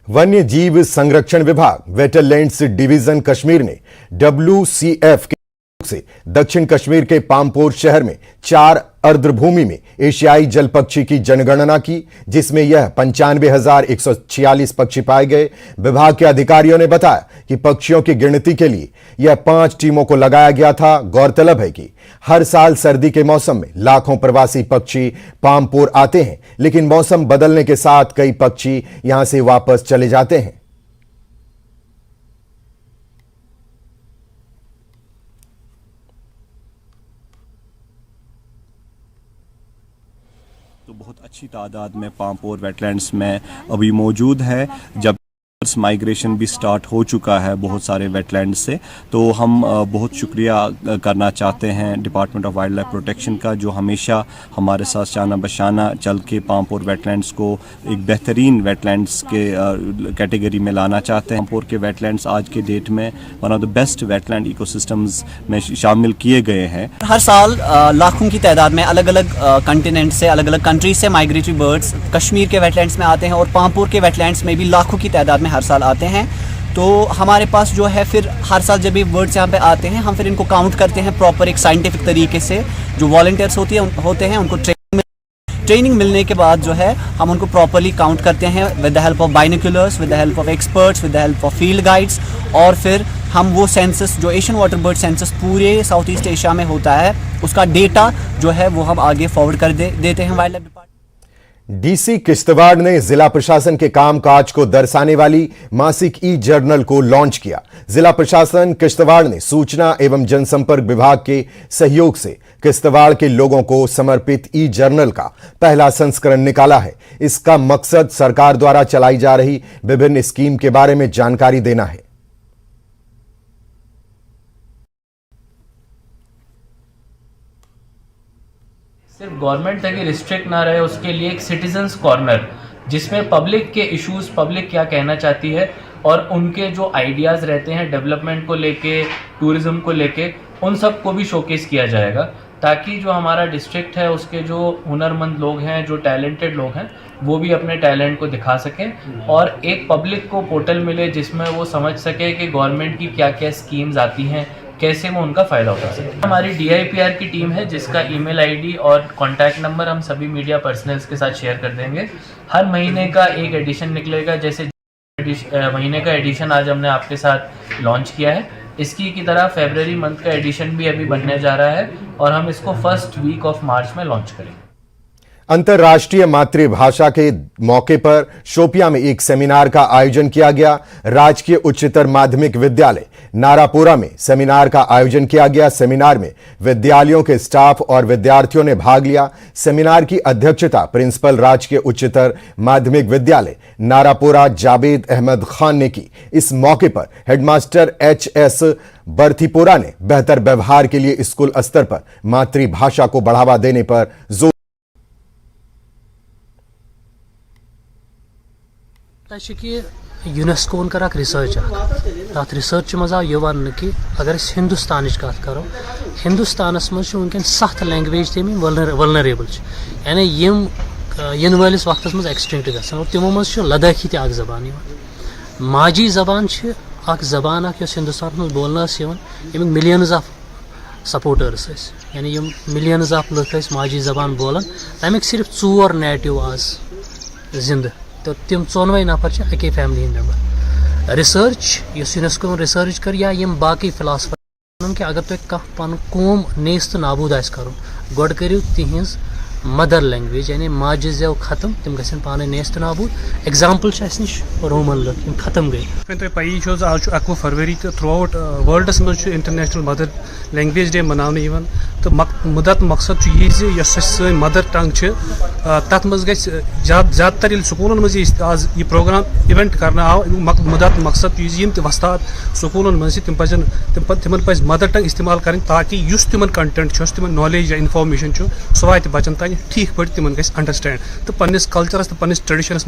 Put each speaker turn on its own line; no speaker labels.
वन्य जीव संरक्षण विभाग वेटरलैंड्स डिवीजन कश्मीर ने WCF के से दक्षिण कश्मीर के पामपोर शहर में 4 अर्द्रभूमि में एशियाई जल पक्षी की जनगणना की, जिसमें यह 95,146 पक्षी पाए गए। विभाग के अधिकारियों ने बताया कि पक्षियों की गिनती के लिए यह 5 टीमों को लगाया गया था। गौरतलब है कि हर साल सर्दी के मौसम में लाखों प्रवासी पक्षी पामपोर आते हैं, लेकिन मौसम बदलने के साथ कई पक्षी यहां से वापस चले जाते हैं।
तो बहुत अच्छी तादाद में पामपोर वेटलैंड्स में अभी मौजूद है। जब माइग्रेशन भी स्टार्ट हो चुका है बहुत सारे वेटलैंड्स से, तो हम बहुत शुक्रिया करना चाहते हैं department of wild life protection का, जो हमेशा हमारे साथ शाना बशाना चल के पामपोर वेटलैंड्स को एक बेहतरीन वेटलैंड्स के कैटेगरी में लाना चाहते हैं। पामपोर के वेटलैंड्स आज के डेट में one of the best wetland ecosystems में शामिल किए गए हैं।
हर साल लाखों की तादाद में अलग अलग कंटिनेंट से, अलग अलग कंट्रीज से माइग्रेटरी बर्ड्स कश्मीर के वेटलैंड्स में आते हैं और पामपोर के वेटलैंड्स में भी लाखों की तादाद में हर साल आते हैं। तो हमारे पास जो है फिर हर साल जब ये बर्ड्स यहाँ पे आते हैं, हम फिर इनको काउंट करते हैं प्रॉपर एक साइंटिफिक तरीके से। जो वॉलंटियर्स होते हैं उनको ट्रेनिंग मिलने के बाद जो है हम उनको प्रॉपरली काउंट करते हैं with the help of binoculars, with the help of experts, with the help of field guides. और फिर हम वो सेंसस जो एशियन वाटर बर्ड सेंसस पूरे साउथ ईस्ट एशिया में होता है, उसका डेटा जो है वो हम आगे फॉरवर्ड कर देते हैं wild life department.
DC Kishtwar ने जिला प्रशासन के कामकाज को दर्शाने वाली मासिक ई-जर्नल को लॉन्च किया। जिला प्रशासन किश्तवाड़ ने सूचना एवं जनसंपर्क विभाग के सहयोग से किश्तवाड़ के लोगों को समर्पित ई-जर्नल का पहला संस्करण निकाला है। इसका मकसद सरकार द्वारा चलाई जा रही विभिन्न स्कीम के बारे में जानकारी देना है।
सिर्फ गवर्नमेंट तक ही रिस्ट्रिक्ट ना रहे, उसके लिए एक सिटीजन्स कॉर्नर जिसमें पब्लिक के इश्यूज, पब्लिक क्या कहना चाहती है और उनके जो आइडियाज़ रहते हैं डेवलपमेंट को लेके, टूरिज़्म को लेके, उन सब को भी शोकेस किया जाएगा, ताकि जो हमारा डिस्ट्रिक्ट है उसके जो हुनरमंद लोग हैं, जो टैलेंटेड लोग हैं, वो भी अपने टैलेंट को दिखा सकें और एक पब्लिक को पोर्टल मिले जिसमें वो समझ सके कि गवर्नमेंट की क्या क्या स्कीम्स आती हैं, कैसे वो उनका फ़ायदा उठा सके। हमारी DIPR की टीम है जिसका ईमेल ID और कॉन्टैक्ट नंबर हम सभी मीडिया पर्सनल्स के साथ शेयर कर देंगे। हर महीने का एक एडिशन निकलेगा, जैसे महीने का एडिशन आज हमने आपके साथ लॉन्च किया है, इसकी की तरह फरवरी मंथ का एडिशन भी अभी बनने जा रहा है और हम इसको फर्स्ट वीक ऑफ मार्च में लॉन्च करेंगे।
अंतर्राष्ट्रीय मातृभाषा के मौके पर शोपियां में एक सेमिनार का आयोजन किया गया। राजकीय उच्चतर माध्यमिक विद्यालय नारापोरा में सेमिनार का आयोजन किया गया। सेमिनार में विद्यालयों के स्टाफ और विद्यार्थियों ने भाग लिया। सेमिनार की अध्यक्षता प्रिंसिपल राजकीय उच्चतर माध्यमिक विद्यालय नारापोरा जावेद अहमद खान ने की। इस मौके पर हेडमास्टर HS बर्थिपोरा ने बेहतर व्यवहार के लिए स्कूल स्तर पर मातृभाषा को बढ़ावा देने पर जोर।
यूनेस्को कर रिसर्च तथ रिसर्च मज आव यह वन कि अगर हिंदुस्तान कत करो, हिंदुस्तानस मज वनकन 7 लैंग्वेज तम वल्नरेबल, यानी इन वालिस वक्त मज एक्सटिंक्ट गसान, और तिमो मज लद्दाखी तक जबान। माजी जबान जबान हिंदुस्तान मज बोलना यम मिलियंस ऑफ सपोर्टर्स, यानी मिलियंस ऑफ लुक माजी जबान बोलान, तमिक सिर्फ 4 नेटिव आज जिंद, तो तम 14 नफर अके फैमिली हंद मेंबर। रिसर्च यूनेस्को रिसर्च कर या यम बाकी फिलासफर कि अगर तुम कह पन कौम नेस्त नाबूद आस कर गोड करियो तिहिंज मदर लैंग्वेज, यानी माजे जेव खत्म, तम गसन पाने नेस्त नाबूद। एग्जाम्पल निश रोमन लुक यम खत्म गई।
तुम पी आज 21 फरवरी तो थ्रू आउट वर्ल्डस मज इंटरनेशनल मदर लैंग्वेज डे मनाने, तो मुदत मकसद यह सन मदर टंग तथ मज ज़्यादातर स्कूलन मज आज यह प्रोग्राम इवेंट करना आव, मुदत मकसद यम वस्ताद स्कूलन मज तिम पज मदर टंग इस्तेमाल करें, ताकि तिम कंटेंट तिम नॉलेज या इन्फॉर्मेशन सह वात बचन तान ठीक पे तिम अंडरस्टैंड तो पन्निस कल्चरस तो पन्निस ट्रेडिशनस